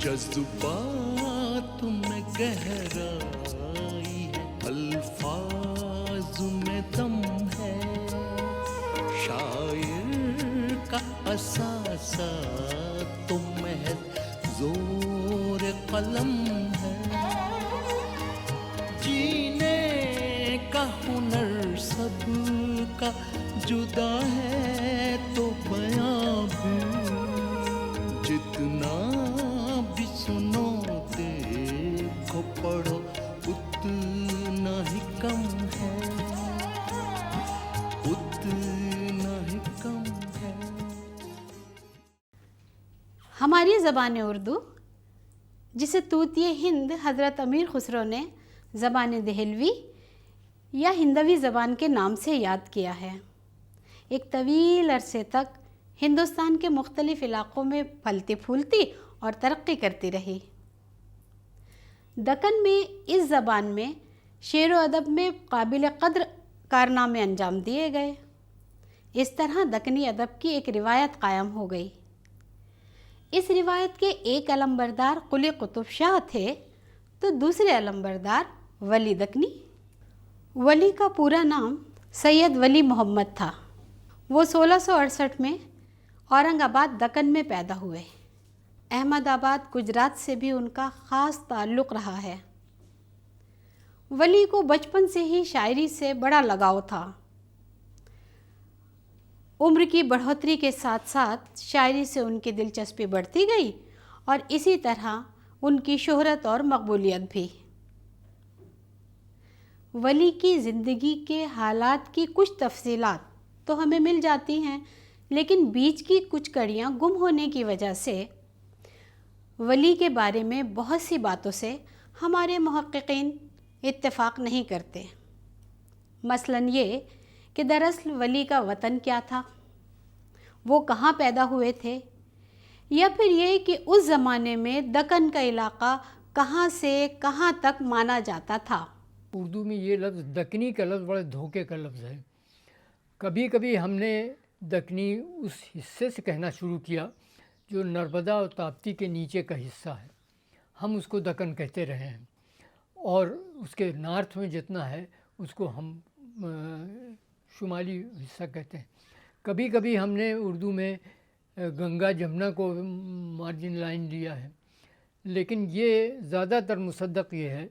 जज्बात में गहराई है, अल्फाज में दम है, शायर का असासा तो महज जोर कलम है। जीने का हुनर सबका जुदा है, तो बयां भी जितना भी सुनो देखो पढ़ो उतना ही कम है, उतना ही कम है। हमारी ज़बान उर्दू, जिसे तूतिए हिंद हज़रत अमीर खुसरो ने ज़बान दहलवी या हिंदवी ज़बान के नाम से याद किया है, एक तवील अरसे तक हिंदुस्तान के मुख्तलिफ़ इलाक़ों में फलती फूलती और तरक्की करती रही। दक्कन में इस ज़बान में शेर व अदब में काबिल क़द्र कारनामे अंजाम दिए गए। इस तरह दक्कनी अदब की एक रिवायत कायम हो गई। इस रिवायत के एक अलमबरदार कुली कुतुब शाह थे, तो दूसरे अलमबरदार वली दक्कनी। वली का पूरा नाम सैयद वली मोहम्मद था। वो 1668 में औरंगाबाद दक्कन में पैदा हुए। अहमदाबाद गुजरात से भी उनका ख़ास ताल्लुक़ रहा है। वली को बचपन से ही शायरी से बड़ा लगाव था। उम्र की बढ़ोतरी के साथ साथ शायरी से उनकी दिलचस्पी बढ़ती गई और इसी तरह उनकी शोहरत और मकबूलियत भी। वली की ज़िंदगी के हालात की कुछ तफसीलात तो हमें मिल जाती हैं, लेकिन बीच की कुछ कड़ियाँ गुम होने की वजह से वली के बारे में बहुत सी बातों से हमारे मुहक्किकीन इत्तेफाक नहीं करते। मसलन ये कि दरअसल वली का वतन क्या था, वो कहाँ पैदा हुए थे, या फिर ये कि उस ज़माने में दक्कन का इलाक़ा कहाँ से कहाँ तक माना जाता था। उर्दू में ये लफ्ज़ दक्कनी का लफ्ज़ बड़े धोखे का लफ्ज़ है। कभी कभी हमने दक्कनी उस हिस्से से कहना शुरू किया जो नर्मदा और ताप्ती के नीचे का हिस्सा है, हम उसको दक्कन कहते रहे हैं, और उसके नॉर्थ में जितना है उसको हम शुमाली हिस्सा कहते हैं। कभी कभी हमने उर्दू में गंगा जमुना को मार्जिन लाइन लिया है, लेकिन ये ज़्यादातर मुसद्दक़ ये है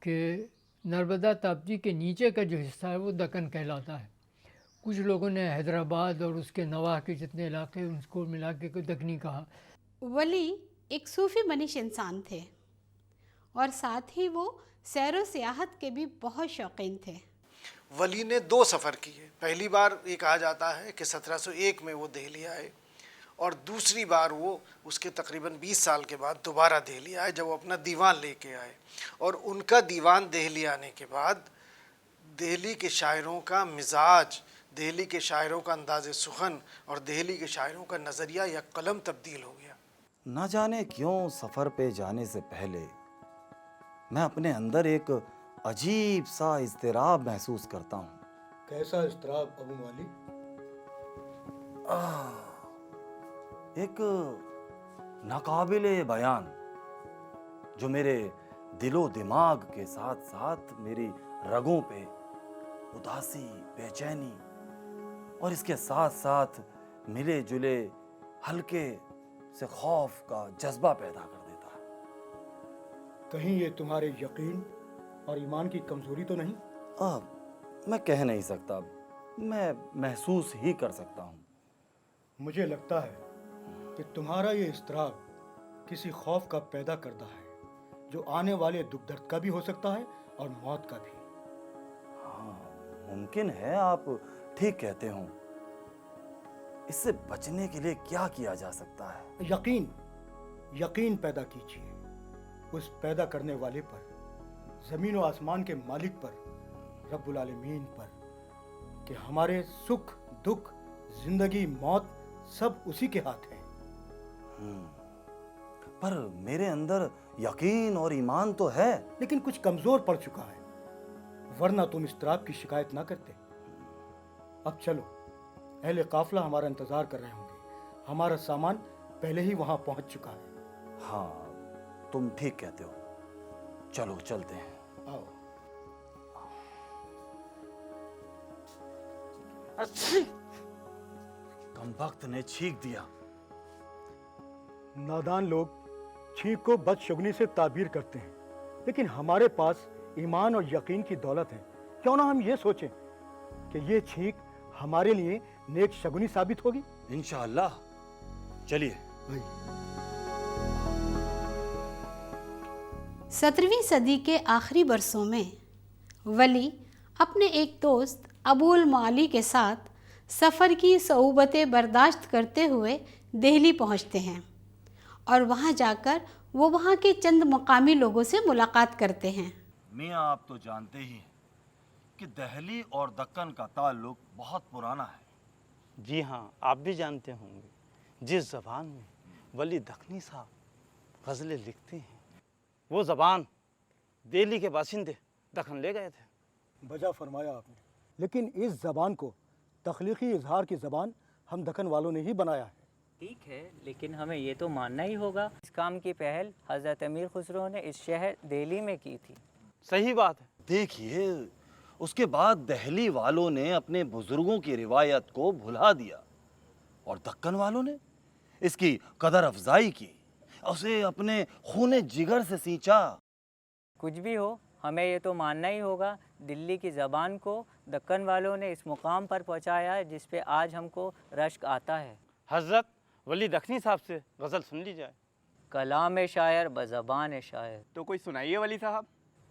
कि नर्मदा ताप्ती के नीचे का जो हिस्सा है वो दक्कन कहलाता है। कुछ लोगों ने हैदराबाद और उसके नवाह के जितने इलाके उनको मिला के दक्कनी कहा। वली एक सूफ़ी मनीष इंसान थे और साथ ही वो सैर व सियाहत के भी बहुत शौकीन थे। वली ने 2 सफ़र किए। पहली बार ये कहा जाता है कि 1701 में वो दिल्ली आए, और दूसरी बार वो उसके तकरीबन 20 साल के बाद दोबारा दिल्ली आए, जब वो अपना दीवान लेके आए। और उनका दीवान दिल्ली आने के बाद दिल्ली के शायरों का मिजाज, दिल्ली के शायरों का अंदाज़ सुखन और दिल्ली के शायरों का नज़रिया या कलम तब्दील हो गया। न जाने क्यों सफ़र पे जाने से पहले मैं अपने अंदर एक अजीब सा इज़्तिराब महसूस करता हूँ। कैसा इज़्तिराब अबू वाली? एक नाकाबिले बयान जो मेरे दिलो दिमाग के साथ साथ मेरी रगों पे उदासी, बेचैनी और इसके साथ साथ मिले जुले हल्के से खौफ का जज्बा पैदा कर देता है। कहीं ये तुम्हारे यकीन और ईमान की कमजोरी तो नहीं? मैं कह नहीं सकता, मैं महसूस ही कर सकता हूँ। मुझे लगता है कि तुम्हारा ये इज़्तिराब किसी खौफ का पैदा करता है, जो आने वाले दुख दर्द का भी हो सकता है और मौत का भी। हाँ, मुमकिन है, आप ठीक कहते हो। इससे बचने के लिए क्या किया जा सकता है? यकीन पैदा कीजिए उस पैदा करने वाले पर, ज़मीन और आसमान के मालिक पर, रब्बुल आलमीन पर, कि हमारे सुख दुख, जिंदगी मौत सब उसी के हाथ है। पर मेरे अंदर यकीन और ईमान तो है, लेकिन कुछ कमजोर पड़ चुका है, वरना तुम इज़्तिराब की शिकायत ना करते। अब चलो, अहले काफिला हमारा इंतजार कर रहे होंगे। हमारा सामान पहले ही वहां पहुंच चुका है। हाँ, तुम ठीक कहते हो, चलो चलते हैं। आओ। कमबख्त ने छींक दिया। नादान लोग छींक को बदशगुनी से ताबीर करते हैं, लेकिन हमारे पास ईमान और यकीन की दौलत है। क्यों ना हम ये सोचें कि ये छींक हमारे लिए नेक शगुनी साबित होगी। इंशाअल्लाह। चलिए। 17वीं सदी के आखिरी बरसों में वली अपने एक दोस्त अबुल माली के साथ सफ़र की सऊबतें बर्दाश्त करते हुए दिल्ली पहुंचते हैं और वहां जाकर वो वहां के चंद मकामी लोगों से मुलाकात करते हैं। मियाँ, आप तो जानते ही हैं कि दिल्ली और दक्कन का ताल्लुक बहुत पुराना है। जी हाँ, आप भी जानते होंगे जिस ज़बान में वली दखनी साहब गज़लें लिखते हैं, वो ज़बान दिल्ली के बाशिंदे दखन ले गए थे। वजह फरमाया आपने, लेकिन इस ज़बान को तख्लीकी इजहार की ज़बान हम दक्कन वालों ने ही बनाया है। ठीक है, लेकिन हमें ये तो मानना ही होगा इस काम की पहल हज़रत अमीर खुसरो ने इस शहर दिल्ली में की थी। सही बात है। देखिए, उसके बाद दिल्ली वालों ने अपने बुजुर्गों की रिवायत को भुला दिया और दक्कन वालों ने इसकी कदर अफजाई की, उसे अपने खूने जिगर से सींचा। कुछ भी हो, हमें ये तो मानना ही होगा दिल्ली की ज़बान को दक्कन वालों ने इस मुकाम पर पहुंचाया है जिस पे आज हमको रश्क आता है। हज़रत वली दखनी साहब से गज़ल सुन ली जाए। कलाम शायर बज़बान शायर। तो कोई सुनाइए वली साहब।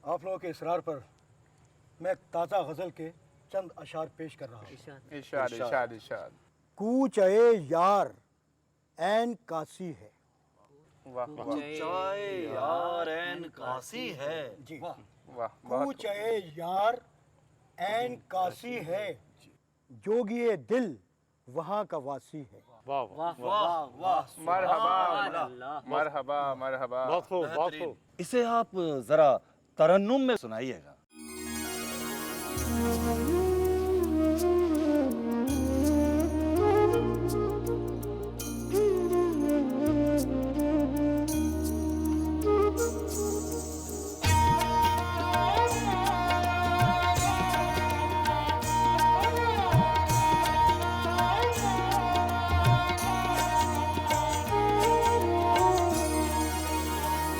आप लोगों के इसरार पर मैं एक ताज़ा गज़ल के चंद अशार पेश कर रहा हूँ। इरशाद इरशाद इरशाद। कूच ए यार ऐन कासी है। वाह वाह चाय यार ऐन कासी है। जी, वाह, बहुत कूच ए यार ऐन कासी है, जोगिए दिल वहाँ का वासी है। वाह वाह, वाह वाह, मरहबा मरहबा मरहबा। बहुत खूब, बहुत खूब। इसे आप जरा तरन्नुम में सुनाइएगा।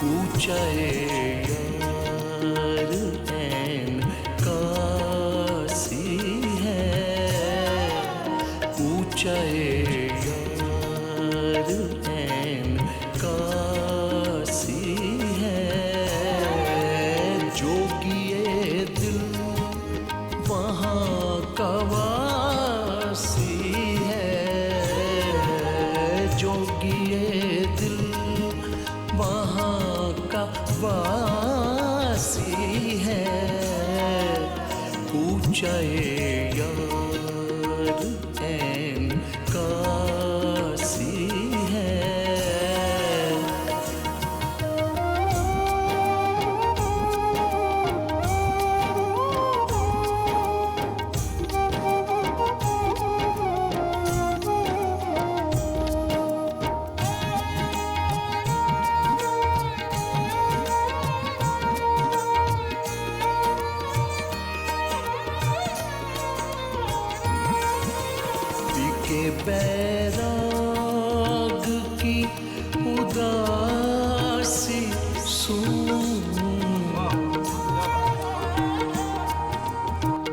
ऊंचाए यार ऐन कासी है, ऊंचाए यार ऐन कासी है, जोगिए दिल वहाँ का वासी है, जोगिए दिल वहाँ का वासी है, ऊंचाए यार ऐन कासी है। के बैराग की उदासी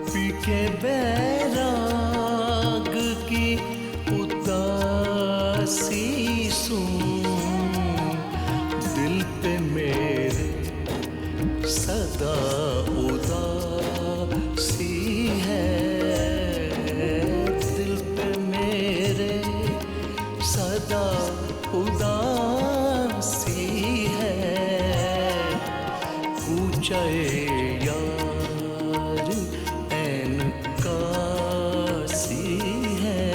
पी के बैराग की उदासी दिल पे मेरे सदा उदासी है, सदा उदासी है, ऊंचाए यार ऐन कासी है।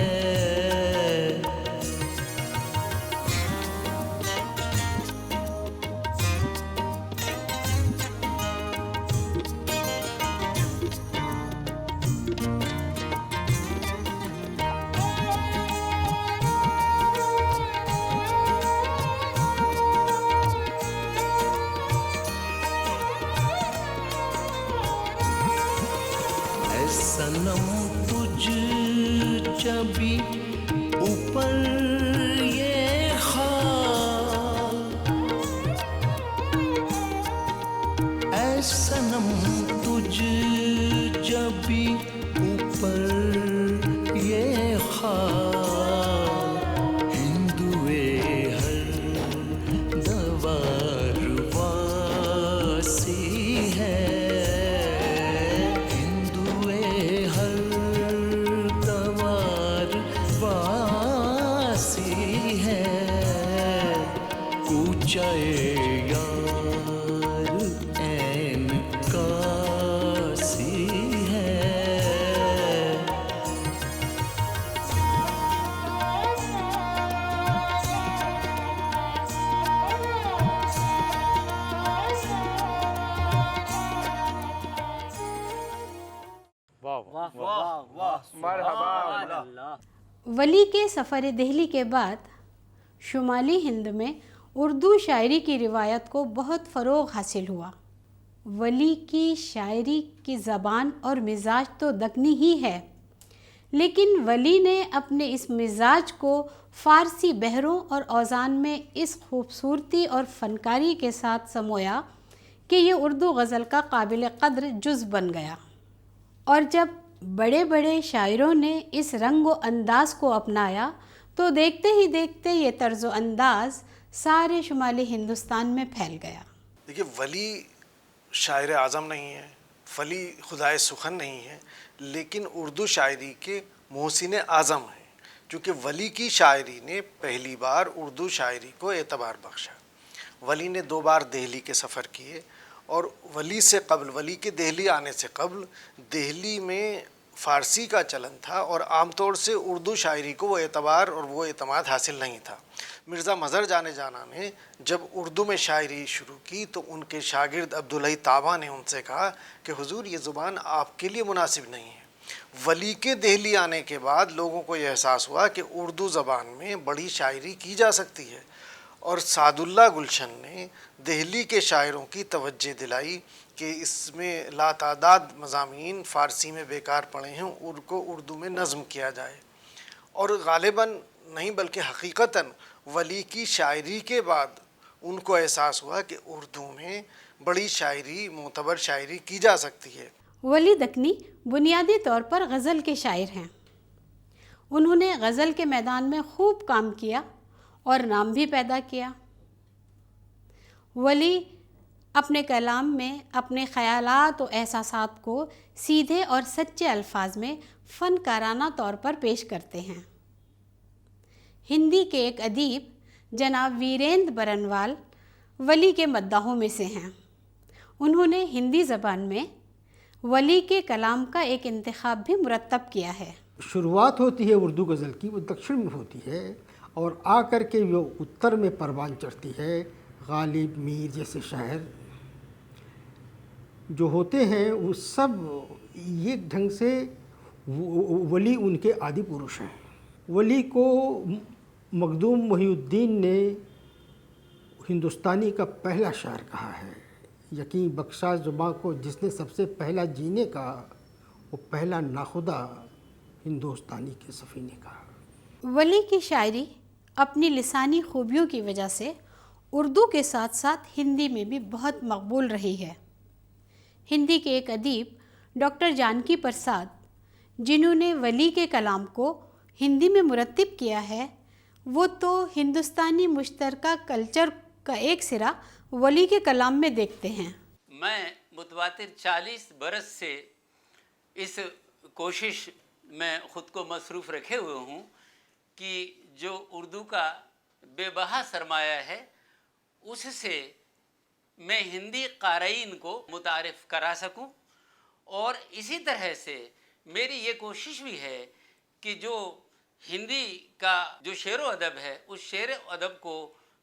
सनम तुझ जबी ऊपर ये ख्वाब हिंदुए हर दवार वासी है, हिंदुए हर दवार वासी है, ऊंचाए यार ऐन कासी है। मरहबा। वली के सफ़र दिल्ली के बाद शुमाली हिंद में उर्दू शायरी की रिवायत को बहुत फ़रोग़ हासिल हुआ। वली की शायरी की ज़बान और मिजाज तो दक्नी ही है, लेकिन वली ने अपने इस मिजाज को फ़ारसी बहरों और औज़ान में इस खूबसूरती और फ़नकारी के साथ समोया कि ये उर्दू गज़ल का काबिल क़द्र जुज़ बन गया। और जब बड़े बड़े शायरों ने इस रंग व अंदाज़ को अपनाया तो देखते ही देखते ये तर्ज़ व अंदाज़ सारे शुमाली हिंदुस्तान में फैल गया। देखिए, वली शायर आज़म नहीं है, वली खुदाए सुखन नहीं है, लेकिन उर्दू शायरी के मोहसिन आज़म हैं, क्योंकि वली की शायरी ने पहली बार उर्दू शायरी को एतबार बख्शा। वली ने 2 बार दिल्ली के सफ़र किए और वली से कबल, वली के दिल्ली आने से कबल दिल्ली में फ़ारसी का चलन था और आमतौर से उर्दू शायरी को वो एतबार और वो एतमाद हासिल नहीं था। मिर्ज़ा मज़हर जाने जाना ने जब उर्दू में शायरी शुरू की तो उनके शागिर्द अब्दुल्लाह ताबा ने उनसे कहा कि हुजूर, ये ज़ुबान आपके लिए मुनासिब नहीं है। वली के दिल्ली आने के बाद लोगों को यह एहसास हुआ कि उर्दू ज़बान में बड़ी शायरी की जा सकती है और सादुल्लाह गुलशन ने दिल्ली के शायरों की तवज्जो दिलाई कि इसमें लातादाद मज़ामीन फ़ारसी में बेकार पड़े हैं, उनको उर्दू में नज़्म किया जाए। और गालिबन नहीं बल्कि हकीकतन वली की शायरी के बाद उनको एहसास हुआ कि उर्दू में बड़ी शायरी, मोतबर शायरी की जा सकती है। वली दक्नी बुनियादी तौर पर गज़ल के शायर हैं। उन्होंने गज़ल के मैदान में खूब काम किया और नाम भी पैदा किया। वली अपने कलाम में अपने ख़यालात और एहसासात को सीधे और सच्चे अल्फाज में फ़नकाराना तौर पर पेश करते हैं। हिंदी के एक अदीब जनाब वीरेंद्र बरनवाल वली के मद्दाहों में से हैं। उन्होंने हिंदी ज़बान में वली के कलाम का एक इंतखाब भी मुरत्तब किया है। शुरुआत होती है उर्दू गज़ल की, वो दक्षिण में होती है और आकर के वो उत्तर में परवान चढ़ती है। गालिब, मीर जैसे शायर जो होते हैं वो सब एक ढंग से वली उनके आदि पुरुष हैं। वली को मखदूम मोहिउद्दीन ने हिंदुस्तानी का पहला शायर कहा है। यकीन बख्शा ज़ुबां को जिसने सबसे पहला जीने का, वो पहला नाखुदा हिंदुस्तानी के सफ़ीने का। वली की शायरी अपनी लिसानी खूबियों की वजह से उर्दू के साथ साथ हिंदी में भी बहुत मकबूल रही है। हिंदी के एक अदीब डॉक्टर जानकी प्रसाद, जिन्होंने वली के कलाम को हिंदी में मुरत्तिब किया है, वो तो हिंदुस्तानी मुश्तरका कल्चर का एक सिरा वली के कलाम में देखते हैं। मैं मुतवातिर 40 बरस से इस कोशिश में ख़ुद को मसरूफ़ रखे हुए हूँ कि जो उर्दू का बेबहा सरमाया है उससे मैं हिंदी क़ारीन को मुतारिफ़ करा सकूं, और इसी तरह से मेरी ये कोशिश भी है कि जो हिंदी का जो शेर व अदब है उस शेर व अदब को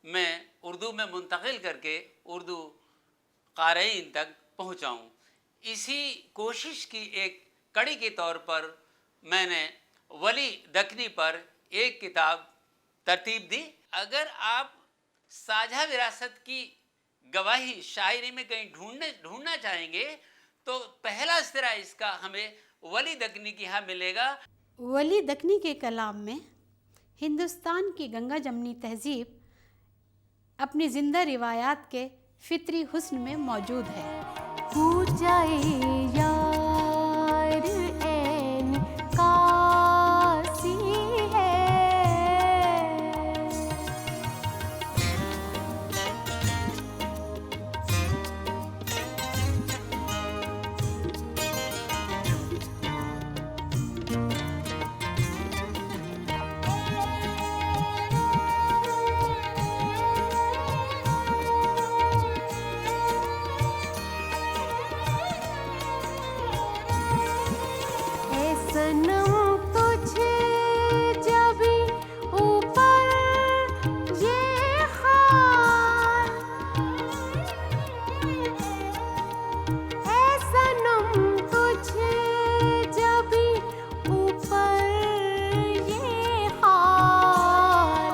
मैं उर्दू में मुंतकिल करके उर्दू क़ारीन तक पहुँचाऊँ। इसी कोशिश की एक कड़ी के तौर पर मैंने वली दक्नी पर एक किताब तरतीब दी। अगर आप साझा विरासत की गवाही शायरी में कहीं ढूंढना चाहेंगे तो पहला सिरा इसका हमें वली दक्नी की यहाँ मिलेगा। वली दक्नी के कलाम में हिंदुस्तान की गंगा जमनी तहज़ीब अपनी ज़िंदा रिवायात के फितरी हुस्न में मौजूद है। पूछाए यार ऐन कासी है। ऐ सनम तुझे जभी ऊपर ये हाल, ऐ सनम तुझे जभी ऊपर ये हाल,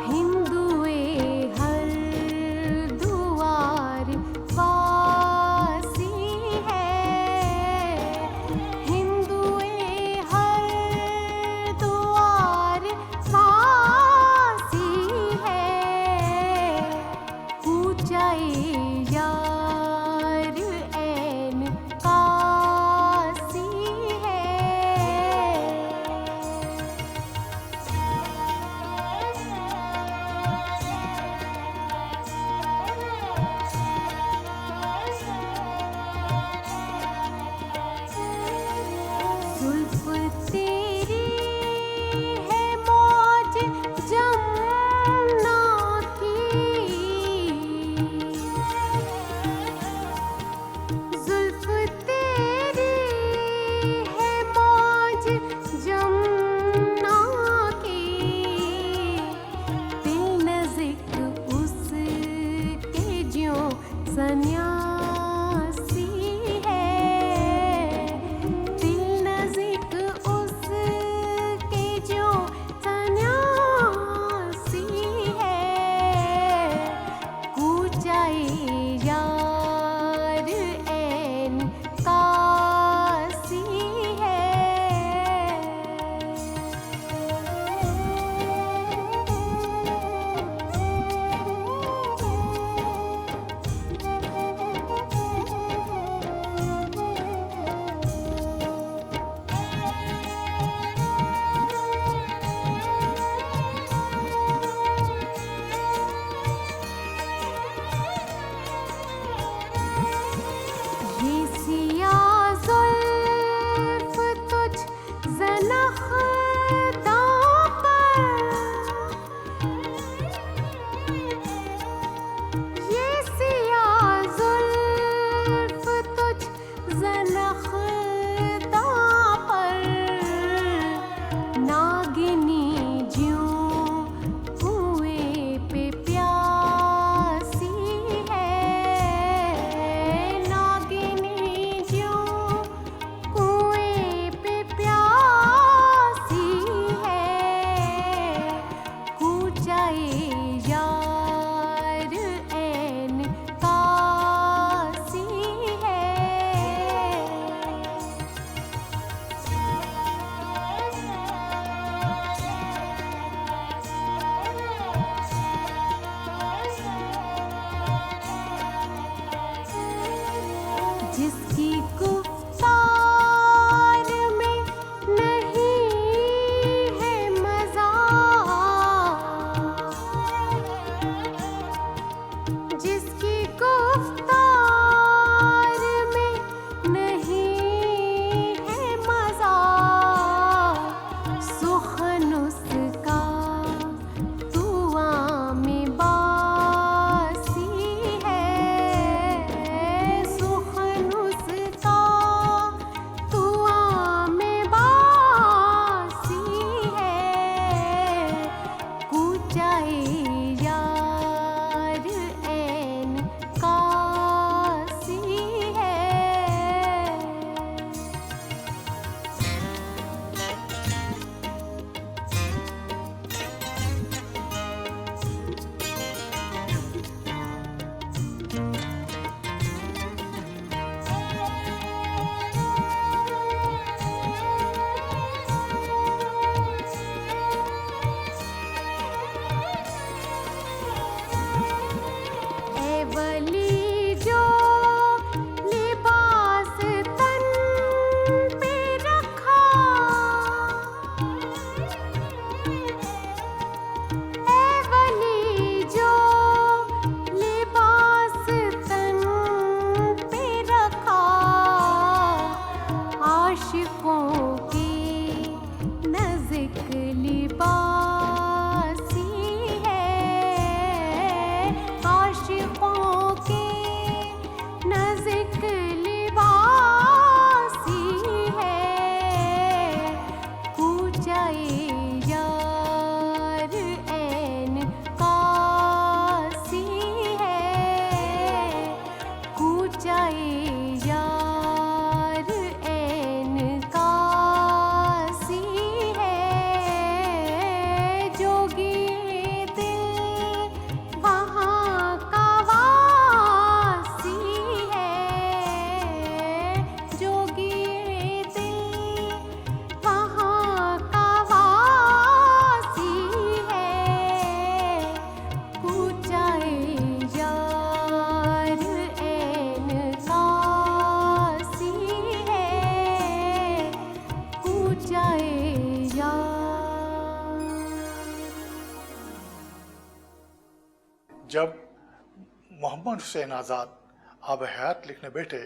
हिंदुए हर दुआर वासी है। हिंदुए हर दुआर वासी है। पूछाए यार ऐन कासी है। जुल्फ तेरी है मौज जमुना की, जुल्फ तेरी है मौज जमुना की, दिल नज़िक उसके ज्यों सन्यासी है। दिल नज़िक उसके ज्यों सन्यासी है। पूछाए यार ऐन कासी है। ये सिया ज़ुल्फ़ तुझ ज़नख़दां पर, ये सिया ज़ुल्फ़ तुझ ज़नख़दां पर, नागिनी ज्यों कुएं पे प्यासी है। नागिनी ज्यों कुएं पे प्यासी है। पूछाए यार ऐन कासी है। जिसकी गुफ्तार में नहीं है मज़ा, जिसकी गुफ्तार में नहीं है मज़ा, सुख़न उसका दुआ में बासी है। सुख़न उसका दुआ में बासी है। पूछाए यार ऐन कासी है। ऐ वली जो मोहम्मद हुसैन आज़ाद आब हयात लिखने बैठे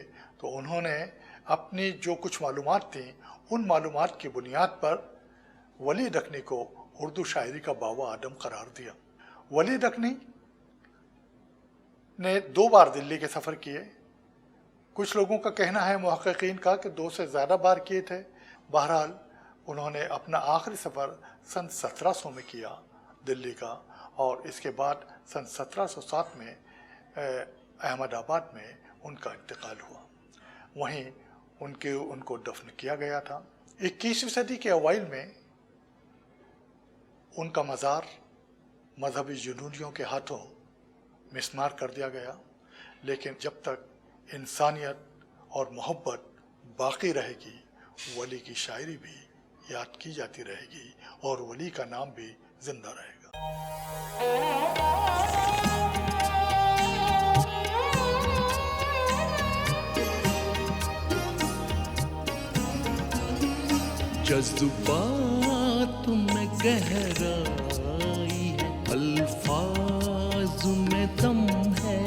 तो उन्होंने अपनी जो कुछ मालूमात थीं उन मालूमात की बुनियाद पर वली दक्नी को उर्दू शायरी का बावा आदम करार दिया। वली दक्नी ने 2 बार दिल्ली के सफ़र किए। कुछ लोगों का कहना है मुहक्किकीन का कि 2 से ज़्यादा बार किए थे। बहरहाल उन्होंने अपना आखिरी सफ़र सन 1700 में किया दिल्ली का, और इसके बाद सन 1707 में अहमदाबाद में उनका इंतकाल हुआ। वहीं उनको दफन किया गया था। 21वीं सदी के अवाइल में उनका मज़ार मजहबी जुनूनियों के हाथों मिस्मार कर दिया गया, लेकिन जब तक इंसानियत और मोहब्बत बाकी रहेगी वली की शायरी भी याद की जाती रहेगी और वली का नाम भी जिंदा रहेगा। जज्बात में गहराई है, अल्फाज में दम है,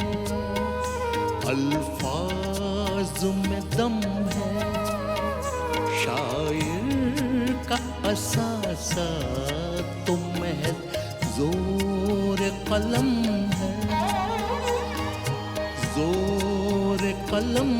अल्फाज में दम है, शायर का असासा तो महज जोर कलम है, जोर कलम